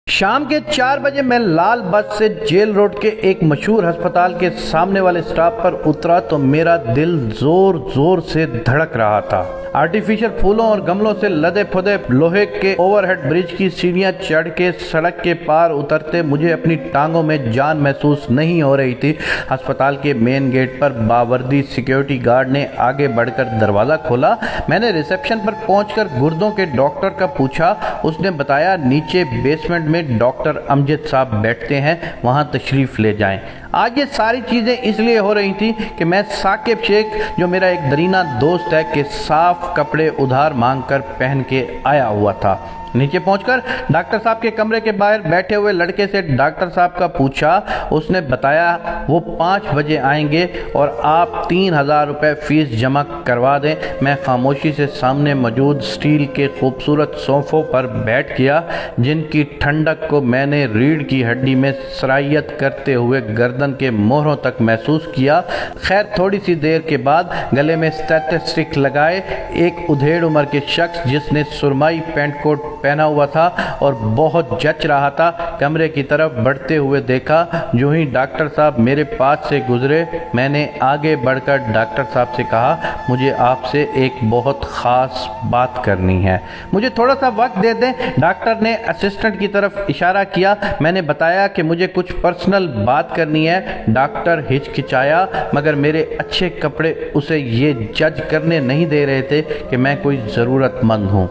شام کے 4 بجے میں لال بس سے جیل روڈ کے ایک مشہور ہسپتال کے سامنے والے سٹاپ پر اترا تو میرا دل زور زور سے دھڑک رہا تھا۔ آرٹیفیشل پھولوں اور گملوں سے لدے پھدے لوہے کے اوور ہیڈ برج کی سیڑھیاں چڑھ کے سڑک کے پار اترتے مجھے اپنی ٹانگوں میں جان محسوس نہیں ہو رہی تھی۔ ہسپتال کے مین گیٹ پر باوردی سیکیورٹی گارڈ نے آگے بڑھ کر دروازہ کھولا۔ میں نے ریسیپشن پر پہنچ کر گردوں کے ڈاکٹر کا پوچھا۔ اس نے بتایا نیچے بیسمنٹ میں ڈاکٹر امجد صاحب بیٹھتے ہیں، وہاں تشریف لے جائیں۔ آج یہ ساری چیزیں اس لیے ہو رہی تھی کہ میں ثاقب شیخ، جو میرا ایک درینہ دوست ہے، کے صاف کپڑے ادھار مانگ کر پہن کے آیا ہوا تھا۔ نیچے پہنچ کر ڈاکٹر صاحب کے کمرے کے باہر بیٹھے ہوئے لڑکے سے ڈاکٹر صاحب کا پوچھا۔ اس نے بتایا وہ 5 بجے آئیں گے اور آپ 3000 روپے فیس جمع کروا دیں۔ میں خاموشی سے سامنے موجود سٹیل کے خوبصورت صوفوں پر بیٹھ گیا، جن کی ٹھنڈک کو میں نے ریڑھ کی ہڈی میں سرائیت کرتے ہوئے گردن کے موہروں تک محسوس کیا۔ خیر تھوڑی سی دیر کے بعد گلے میں اسٹیتھوسکوپ لگائے ایک ادھیڑ عمر کے شخص، جس نے سرمائی پینٹ کوٹ پہنا ہوا تھا اور بہت جچ رہا تھا، کمرے کی طرف بڑھتے ہوئے دیکھا۔ جو ہی ڈاکٹر صاحب میرے پاس سے گزرے، میں نے آگے بڑھ کر ڈاکٹر صاحب سے کہا، مجھے آپ سے ایک بہت خاص بات کرنی ہے، مجھے تھوڑا سا وقت دے دیں۔ ڈاکٹر نے اسسٹنٹ کی طرف اشارہ کیا۔ میں نے بتایا کہ مجھے کچھ پرسنل بات کرنی ہے۔ ڈاکٹر ہچکچایا، مگر میرے اچھے کپڑے اسے یہ جج کرنے نہیں دے رہے تھے کہ میں کوئی ضرورت مند ہوں۔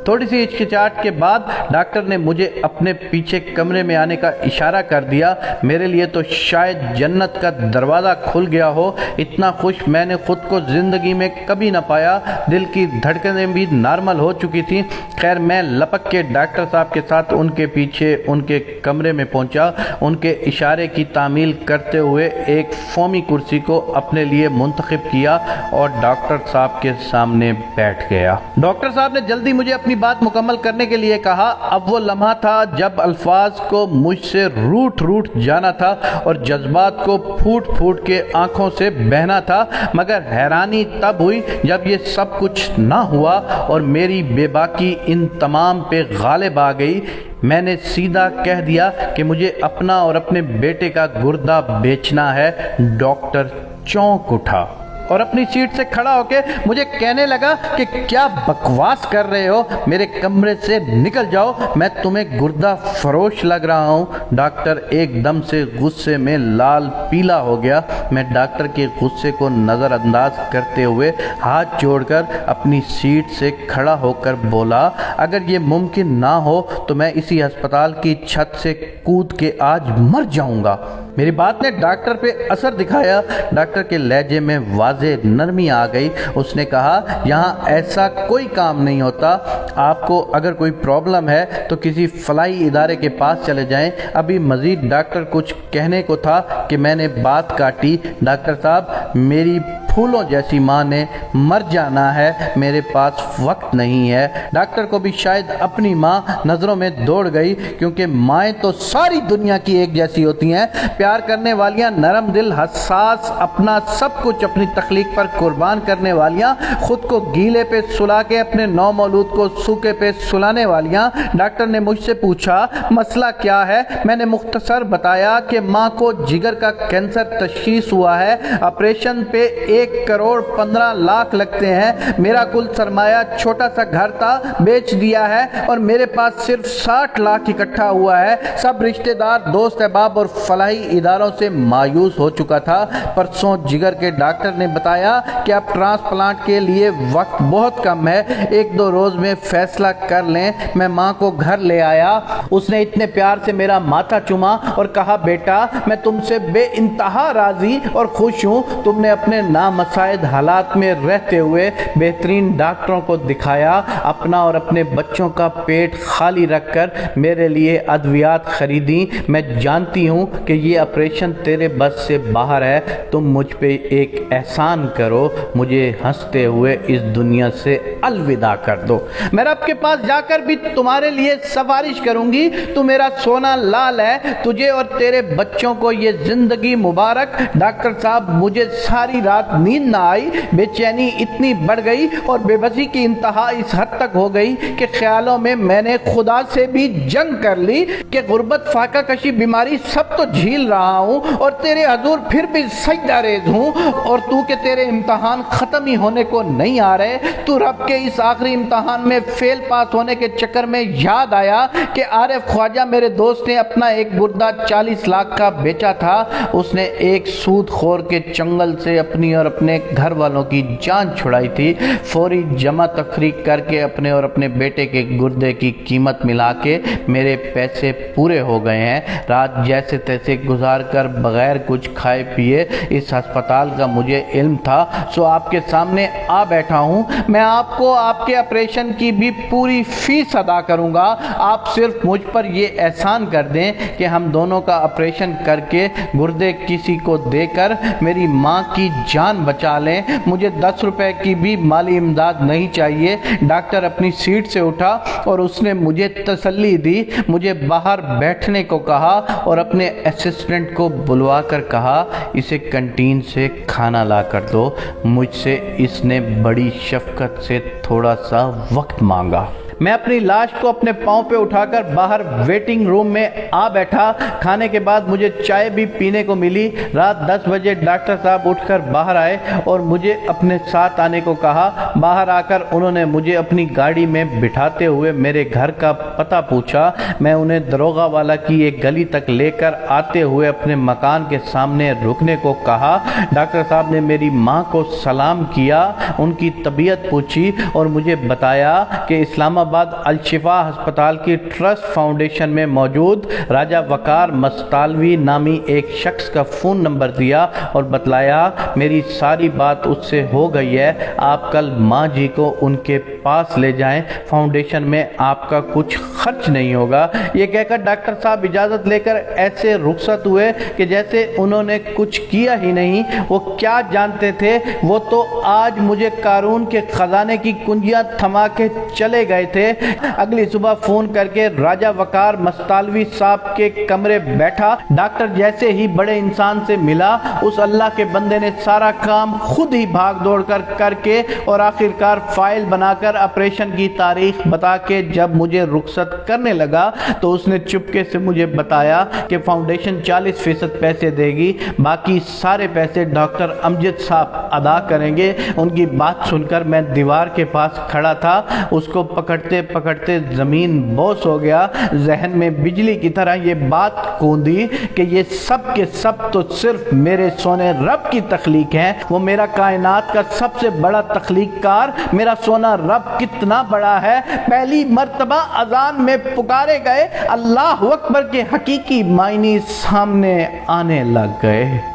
تھوڑی سی ہچکچاہٹ کے بعد ڈاکٹر نے مجھے اپنے پیچھے کمرے میں آنے کا اشارہ کر دیا۔ میرے لیے تو شاید جنت کا دروازہ کھل گیا ہو، اتنا خوش میں نے خود کو زندگی میں کبھی نہ پایا۔ دل کی دھڑکنیں بھی نارمل ہو چکی تھیں۔ خیر میں لپک کے ڈاکٹر صاحب کے ساتھ ان کے پیچھے ان کے کمرے میں پہنچا۔ ان کے اشارے کی تعمیل کرتے ہوئے ایک فومی کرسی کو اپنے لیے منتخب کیا اور ڈاکٹر صاحب کے سامنے بیٹھ گیا۔ ڈاکٹر صاحب نے جلدی مجھے اپنی بات مکمل کرنے کے لیے کہا۔ اب وہ لمحہ تھا جب الفاظ کو مجھ سے روٹ جانا تھا اور جذبات کو پھوٹ پھوٹ کے آنکھوں سے بہنا تھا، مگر حیرانی تب ہوئی جب یہ سب کچھ نہ ہوا اور میری بے باکی ان تمام پہ غالب آ گئی۔ میں نے سیدھا کہہ دیا کہ مجھے اپنا اور اپنے بیٹے کا گردہ بیچنا ہے۔ ڈاکٹر چونک اٹھا اور اپنی سیٹ سے کھڑا ہو کے مجھے کہنے لگا کہ کیا بکواس کر رہے ہو، میرے کمرے سے نکل جاؤ، میں تمہیں گردہ فروش لگ رہا ہوں۔ ڈاکٹر ایک دم سے غصے میں لال پیلا ہو گیا۔ میں ڈاکٹر کے غصے کو نظر انداز کرتے ہوئے ہاتھ جوڑ کر اپنی سیٹ سے کھڑا ہو کر بولا، اگر یہ ممکن نہ ہو تو میں اسی ہسپتال کی چھت سے کود کے آج مر جاؤں گا۔ میری بات نے ڈاکٹر پہ اثر دکھایا۔ ڈاکٹر کے لہجے میں واضح نرمی آ گئی۔ اس نے کہا، یہاں ایسا کوئی کام نہیں ہوتا، آپ کو اگر کوئی پرابلم ہے تو کسی فلاحی ادارے کے پاس چلے جائیں۔ ابھی مزید ڈاکٹر کچھ کہنے کو تھا کہ میں نے بات کاٹی۔ ڈاکٹر صاحب، میری پھولوں جیسی ماں نے مر جانا ہے، میرے پاس وقت نہیں ہے۔ ڈاکٹر کو بھی شاید اپنی ماں نظروں میں دوڑ گئی، کیونکہ مائیں تو ساری دنیا کی ایک جیسی ہوتی ہیں، پیار کرنے والیاں، نرم دل، حساس، اپنا سب کچھ اپنی تخلیق پر قربان کرنے والیاں، خود کو گیلے پہ سلا کے اپنے نو مولود کو سوکھے پہ سلانے والیاں۔ ڈاکٹر نے مجھ سے پوچھا، مسئلہ کیا ہے؟ میں نے مختصر بتایا کہ ماں کو جگر کا کینسر تشخیص ہوا ہے، آپریشن پہ 1,15,00,000 لگتے ہیں، میرا کل سرمایہ چھوٹا سا گھر تھا، بیچ دیا ہے اور میرے پاس صرف 60 لاکھ اکٹھا ہوا ہے۔ سب رشتہ دار، دوست احباب اور فلاحی اداروں سے مایوس ہو چکا تھا۔ پرسوں جگر کے ڈاکٹر نے بتایا کہ اب ٹرانسپلانٹ کے لیے وقت بہت کم ہے، 1-2 روز میں فیصلہ کر لیں۔ میں ماں کو گھر لے آیا۔ اس نے اتنے پیار سے میرا ماتھا چوما اور کہا، بیٹا میں تم سے بے انتہا راضی اور خوش ہوں۔ تم نے اپنے نامساعد حالات میں رہتے ہوئے بہترین ڈاکٹروں کو دکھایا، اپنا اور اپنے بچوں کا پیٹ خالی رکھ کر میرے لیے ادویات خریدیں۔ میں جانتی ہوں کہ یہ آپریشن تیرے بس سے باہر ہے، تم مجھ پہ ایک احسان کرو، مجھے ہنستے ہوئے اس دنیا سے الوداع کر دو۔ میں رب کے پاس جا کر بھی تمہارے لیے سفارش کروں گی، تو میرا سونا لال ہے، تجھے اور تیرے بچوں کو یہ زندگی مبارک۔ ڈاکٹر صاحب، مجھے ساری رات نیند نہ آئی، بے چینی اتنی بڑھ گئی اور بے بسی کی انتہا اس حد تک ہو گئی کہ خیالوں میں میں نے خدا سے بھی جنگ کر لی کہ غربت، فاقہ کشی، بیماری سب تو جھیل رہا ہوں اور تیرے حضور پھر بھی سجدہ ریز ہوں، اور تو کہ تیرے امتحان ختم ہی ہونے کو نہیں آ رہے، تو رب کے اس آخری امتحان میں فیل پاس ہونے کے چکر میں یاد آیا کہ عارف خواجہ میرے دوست نے اپنا ایک گردہ 40 لاکھ کا بیچا تھا، اس نے ایک سود خور کے چنگل سے اپنی اور اپنے گھر والوں کی جان چھڑائی تھی۔ فوری جمع تفریق کر کے اپنے اور اپنے بیٹے کے گردے کی قیمت ملا کے میرے پیسے پورے ہو گئے ہیں۔ رات جیسے تیسے گزار کر بغیر کچھ کھائے پیے اس ہسپتال کا مجھے علم تھا، سو آپ کے سامنے آ بیٹھا ہوں۔ میں آپ کو آپ کے آپریشن کی بھی پوری فیس ادا کروں گا، آپ صرف مجھ پر یہ احسان کر دیں کہ ہم دونوں کا آپریشن کر کے گردے کسی کو دے کر میری ماں کی جان بچا لیں۔ مجھے 10 روپے کی بھی مالی امداد نہیں چاہیے۔ ڈاکٹر اپنی سیٹ سے اٹھا اور اس نے مجھے تسلی دی، مجھے باہر بیٹھنے کو کہا اور اپنے اسسٹنٹ کو بلوا کر کہا اسے کنٹین سے کھانا لا کر دو۔ مجھ سے اس نے بڑی شفقت سے تھوڑا سا وقت مانگا۔ میں اپنی لاش کو اپنے پاؤں پہ اٹھا کر باہر ویٹنگ روم میں آ بیٹھا۔ کھانے کے بعد مجھے چائے بھی پینے کو ملی۔ رات 10 بجے ڈاکٹر صاحب اٹھ کر باہر آئے اور مجھے اپنے ساتھ آنے کو کہا۔ باہر آ کر انہوں نے مجھے اپنی گاڑی میں بٹھاتے ہوئے میرے گھر کا پتہ پوچھا۔ میں انہیں دروغہ والا کی ایک گلی تک لے کر آتے ہوئے اپنے مکان کے سامنے رکنے کو کہا۔ ڈاکٹر صاحب نے میری ماں کو سلام کیا، ان کی طبیعت پوچھی اور مجھے بتایا کہ اسلام آباد الشفا ہسپتال کی ٹرسٹ فاؤنڈیشن میں موجود راجہ وقار مستالوی نامی ایک شخص کا فون نمبر دیا اور بتلایا میری ساری بات اس سے ہو گئی ہے، آپ کل ماں جی کو ان کے پاس لے جائیں، فاؤنڈیشن میں آپ کا کچھ خرچ نہیں ہوگا۔ یہ کہہ کر ڈاکٹر صاحب اجازت لے کر ایسے رخصت ہوئے کہ جیسے انہوں نے کچھ کیا ہی نہیں۔ وہ کیا جانتے تھے، وہ تو آج مجھے قارون کے خزانے کی کنجیاں تھما کے چلے گئے تھے۔ اگلی صبح فون کر کے راجہ وقار مستالوی صاحب کے کمرے بیٹھا۔ ڈاکٹر جیسے ہی بڑے انسان سے ملا، اس اللہ کے بندے نے سارا کام خود ہی بھاگ دوڑ کر کے اور آخرکار فائل بنا کر آپریشن کی تاریخ بتا کے جب مجھے رخصت کرنے لگا تو اس نے چپکے سے مجھے بتایا کہ فاؤنڈیشن 40% پیسے دے گی، باقی سارے پیسے ڈاکٹر امجد صاحب ادا کریں گے۔ ان کی بات سن کر میں دیوار کے پاس کھڑا تھا، اس کو پکڑتے پکڑتے زمین بوس ہو گیا۔ ذہن میں بجلی کی طرح یہ بات گونجی کہ یہ سب کے سب تو صرف میرے سونے رب کی تخلیق ہیں۔ وہ میرا کائنات کا سب سے بڑا تخلیق کار، میرا سونا رب کتنا بڑا ہے۔ پہلی مرتبہ اذان میں پکارے گئے اللہ اکبر کے حقیقی معنی سامنے آنے لگ گئے۔